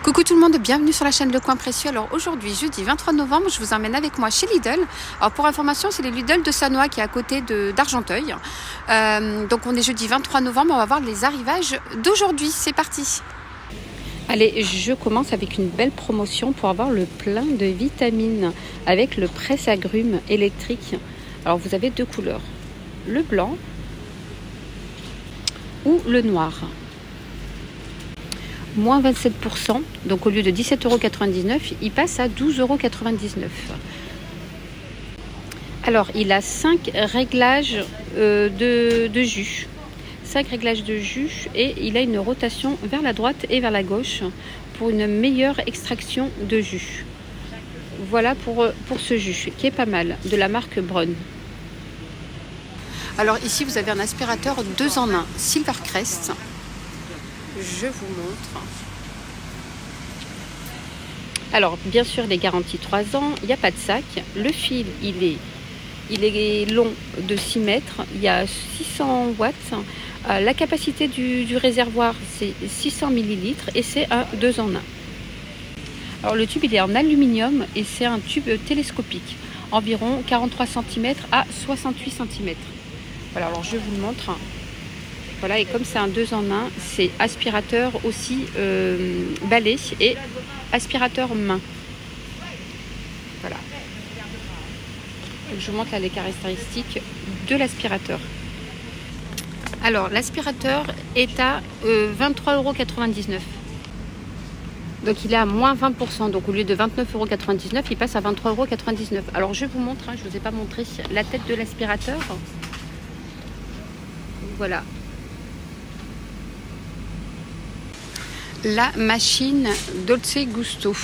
Coucou tout le monde, bienvenue sur la chaîne Le Coin Précieux. Alors aujourd'hui, jeudi 23 novembre, je vous emmène avec moi chez Lidl. Alors pour information, c'est les Lidl de Sannois qui est à côté d'Argenteuil. Donc on est jeudi 23 novembre, on va voir les arrivages d'aujourd'hui. C'est parti. Allez, je commence avec une belle promotion pour avoir le plein de vitamines avec le presse-agrumes électrique. Alors vous avez deux couleurs, le blanc ou le noir. Moins 27%, donc au lieu de 17,99 €, il passe à 12,99 €. Alors, il a 5 réglages de jus. 5 réglages de jus et il a une rotation vers la droite et vers la gauche pour une meilleure extraction de jus. Voilà pour ce jus qui est pas mal, de la marque Braun. Alors ici, vous avez un aspirateur 2 en 1, Silvercrest. Je vous montre. Alors, bien sûr, les garanties 3 ans, il n'y a pas de sac. Le fil, il est long de 6 mètres. Il y a 600 watts. La capacité du réservoir, c'est 600 ml et c'est un 2 en 1. Alors, le tube, il est en aluminium et c'est un tube télescopique. Environ 43 cm à 68 cm. Voilà, alors je vous le montre. Voilà, et comme c'est un 2 en 1, c'est aspirateur aussi balai et aspirateur main. Voilà. Je vous montre là les caractéristiques de l'aspirateur. Alors, l'aspirateur est à 23,99 €. Donc, il est à moins 20%. Donc, au lieu de 29,99 €, il passe à 23,99 €. Alors, je vous montre, je ne vous ai pas montré la tête de l'aspirateur. Voilà. La machine Dolce Gusto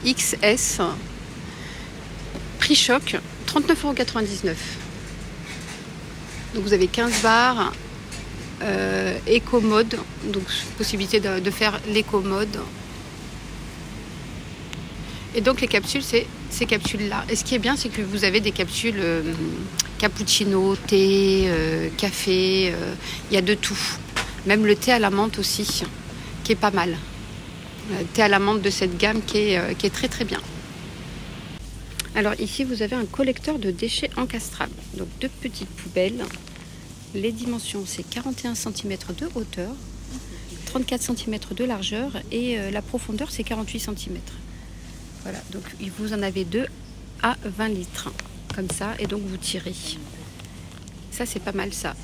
XS, prix choc, 39,99 €. Donc vous avez 15 bars, éco-mode, donc possibilité de faire l'éco-mode. Et donc les capsules, c'est ces capsules-là. Et ce qui est bien, c'est que vous avez des capsules cappuccino, thé, café, il y a de tout. Même le thé à la menthe aussi, qui est pas mal. Thé à la menthe de cette gamme qui est très très bien. Alors ici vous avez un collecteur de déchets encastrables. Donc deux petites poubelles. Les dimensions, c'est 41 cm de hauteur, 34 cm de largeur et la profondeur c'est 48 cm. Voilà, donc vous en avez 2 à 20 litres comme ça et donc vous tirez. Ça c'est pas mal ça,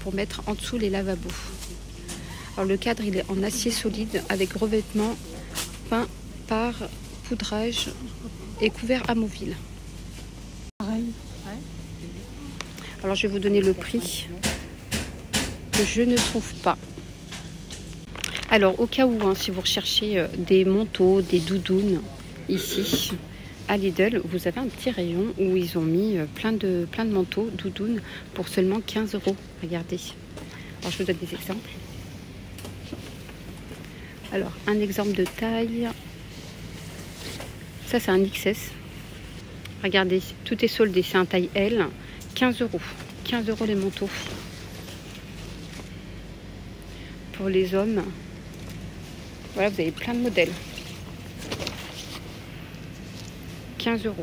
pour mettre en dessous les lavabos. Alors le cadre il est en acier solide avec revêtement peint par poudrage et couvert amovible. Alors je vais vous donner le prix que je ne trouve pas. Alors au cas où, si vous recherchez des manteaux, des doudounes, ici à Lidl, vous avez un petit rayon où ils ont mis plein de manteaux, doudounes pour seulement 15 €. Regardez. Alors je vous donne des exemples. Alors, un exemple de taille. Ça, c'est un XS. Regardez, tout est soldé. C'est un taille L. 15 €. 15 € les manteaux. Pour les hommes. Voilà, vous avez plein de modèles. 15 €.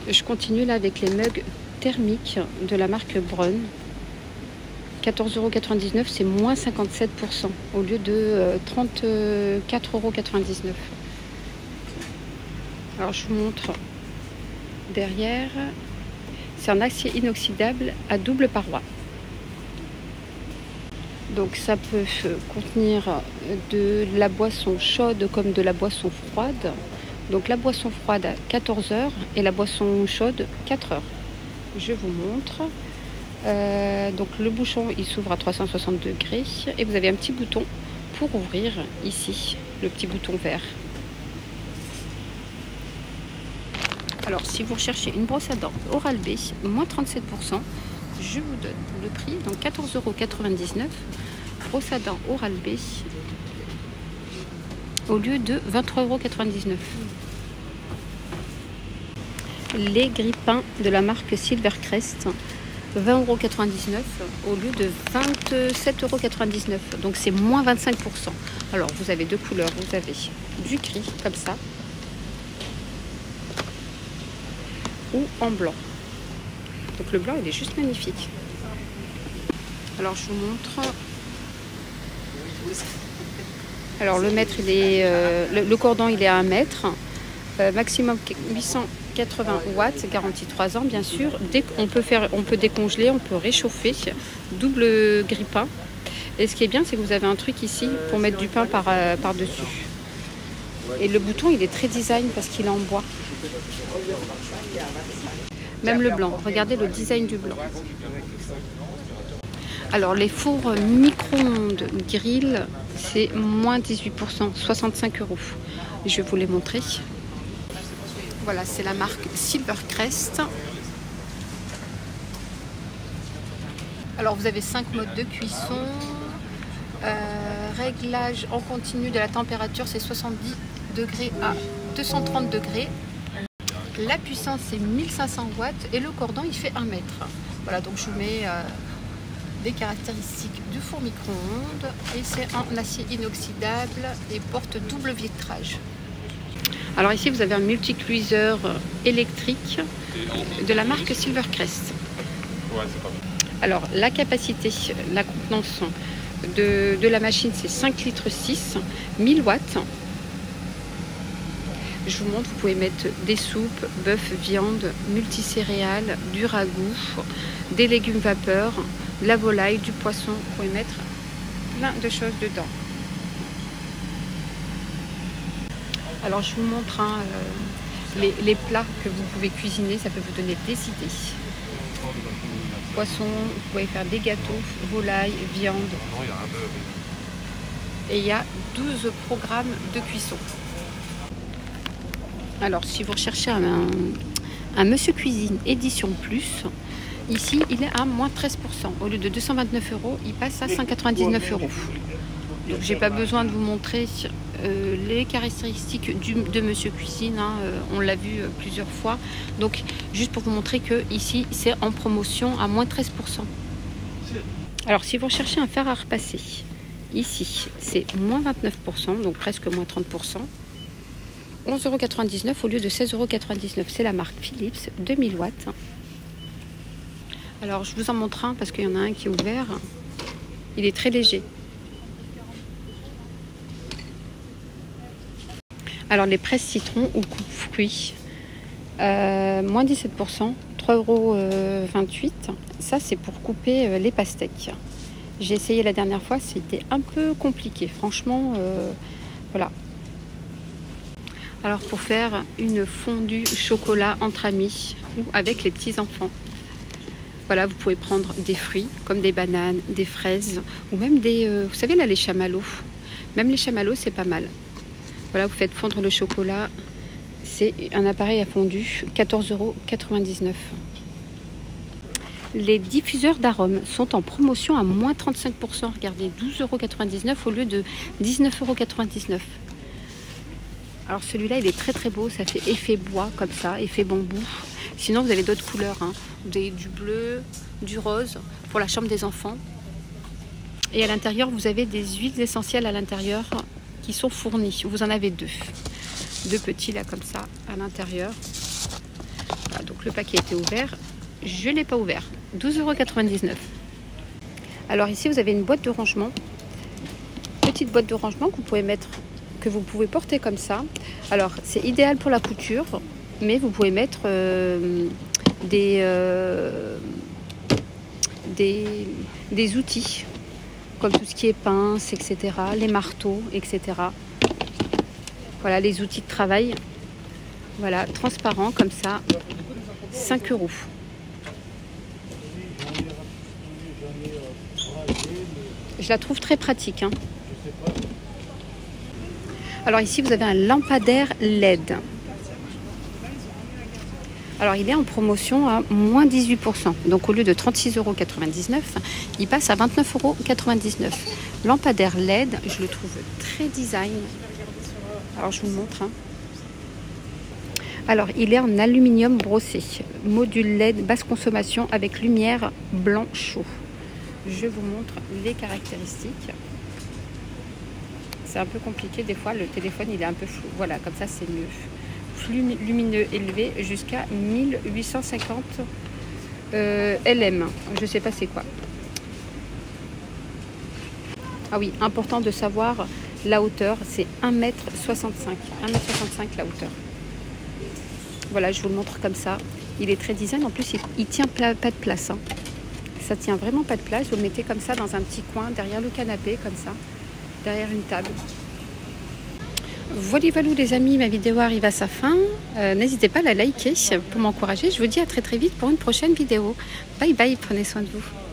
Je continue là avec les mugs thermiques de la marque Braun. 14,99 €, c'est moins 57% au lieu de 34,99 €. Alors je vous montre derrière. C'est un acier inoxydable à double paroi. Donc ça peut contenir de la boisson chaude comme de la boisson froide. Donc la boisson froide à 14 h et la boisson chaude 4 h. Je vous montre. Donc le bouchon il s'ouvre à 360 degrés et vous avez un petit bouton pour ouvrir ici, le petit bouton vert. Alors si vous recherchez une brosse à dents Oral-B, moins 37%, je vous donne le prix, donc 14,99 €, brosse à dents Oral-B au lieu de 23,99 €. Les grippins de la marque Silvercrest. 20,99 € au lieu de 27,99 €. Donc c'est moins 25%. Alors vous avez deux couleurs. Vous avez du gris comme ça ou en blanc. Donc le blanc il est juste magnifique. Alors je vous montre. Alors le mètre il est le cordon il est à 1 mètre. Maximum 880 watts, garantie 3 ans bien sûr. On peut décongeler, on peut réchauffer, double grille-pain. Et ce qui est bien, c'est que vous avez un truc ici pour mettre du pain par-dessus. Et le bouton, il est très design parce qu'il est en bois. Même le blanc, regardez le design du blanc. Alors les fours micro-ondes grill, c'est moins 18%, 65 €. Je vais vous les montrer. Voilà, c'est la marque Silvercrest. Alors vous avez 5 modes de cuisson. Réglage en continu de la température, c'est 70 degrés à 230 degrés. La puissance, c'est 1500 watts et le cordon, il fait 1 mètre. Voilà, donc je vous mets des caractéristiques du four micro-ondes. Et c'est en acier inoxydable et porte double vitrage. Alors ici, vous avez un multicuiseur électrique de la marque Silvercrest. Alors la capacité, la contenance de la machine, c'est 5 litres 6, 1000 watts. Je vous montre, vous pouvez mettre des soupes, bœuf, viande, multicéréales, du ragoût, des légumes vapeur, de la volaille, du poisson. Vous pouvez mettre plein de choses dedans. Alors je vous montre les plats que vous pouvez cuisiner, ça peut vous donner des idées. Poisson, vous pouvez faire des gâteaux, volaille, viande. Et il y a 12 programmes de cuisson. Alors si vous recherchez un Monsieur Cuisine édition plus, ici il est à moins 13%. Au lieu de 229 €, il passe à 199 €. Donc j'ai pas besoin de vous montrer les caractéristiques de Monsieur Cuisine, hein, on l'a vu plusieurs fois. Donc juste pour vous montrer que ici c'est en promotion à moins 13%. Alors si vous recherchez un fer à repasser, ici c'est moins 29%, donc presque moins 30%. 11,99 € au lieu de 16,99 €. C'est la marque Philips, 2000 watts. Alors je vous en montre un parce qu'il y en a un qui est ouvert. Il est très léger. Alors les presses citron ou coupe-fruits, moins 17%, 3,28 €. Ça c'est pour couper les pastèques. J'ai essayé la dernière fois, c'était un peu compliqué. Franchement, voilà. Alors pour faire une fondue chocolat entre amis ou avec les petits enfants. Voilà, vous pouvez prendre des fruits comme des bananes, des fraises ou même des, vous savez là les chamallows. Même les chamallows c'est pas mal. Voilà, vous faites fondre le chocolat. C'est un appareil à fondu, 14,99 €. Les diffuseurs d'arômes sont en promotion à moins 35%. Regardez, 12,99 € au lieu de 19,99 €. Alors celui-là, il est très très beau. Ça fait effet bois comme ça, effet bambou. Sinon, vous avez d'autres couleurs, hein. Du bleu, du rose pour la chambre des enfants. Et à l'intérieur, vous avez des huiles essentielles à l'intérieur qui sont fournies. Vous en avez deux. Deux petits là comme ça à l'intérieur. Voilà, donc le paquet était ouvert. Je ne l'ai pas ouvert. 12,99 €. Alors ici, vous avez une boîte de rangement. Petite boîte de rangement que vous pouvez mettre, que vous pouvez porter comme ça. Alors c'est idéal pour la couture, mais vous pouvez mettre des outils comme tout ce qui est pince, etc., les marteaux, etc. Voilà les outils de travail. Voilà, transparent comme ça, 5 €. Je la trouve très pratique, hein. Alors ici, vous avez un lampadaire LED. Alors il est en promotion à moins 18%. Donc au lieu de 36,99 €, il passe à 29,99 €. Lampadaire LED, je le trouve très design. Alors je vous montre, hein. Alors, il est en aluminium brossé. Module LED, basse consommation avec lumière blanc chaud. Je vous montre les caractéristiques. C'est un peu compliqué des fois, le téléphone il est un peu flou. Voilà, comme ça c'est mieux. Flux lumineux élevé jusqu'à 1850 LM. Je ne sais pas c'est quoi. Ah oui, important de savoir la hauteur, c'est 1m65. 1m65 la hauteur. Voilà, je vous le montre comme ça. Il est très design, en plus il tient pas de place. Hein. Ça tient vraiment pas de place. Vous le mettez comme ça dans un petit coin, derrière le canapé, comme ça, derrière une table. Voilà les amis, ma vidéo arrive à sa fin. N'hésitez pas à la liker pour m'encourager. Je vous dis à très vite pour une prochaine vidéo. Bye bye, prenez soin de vous.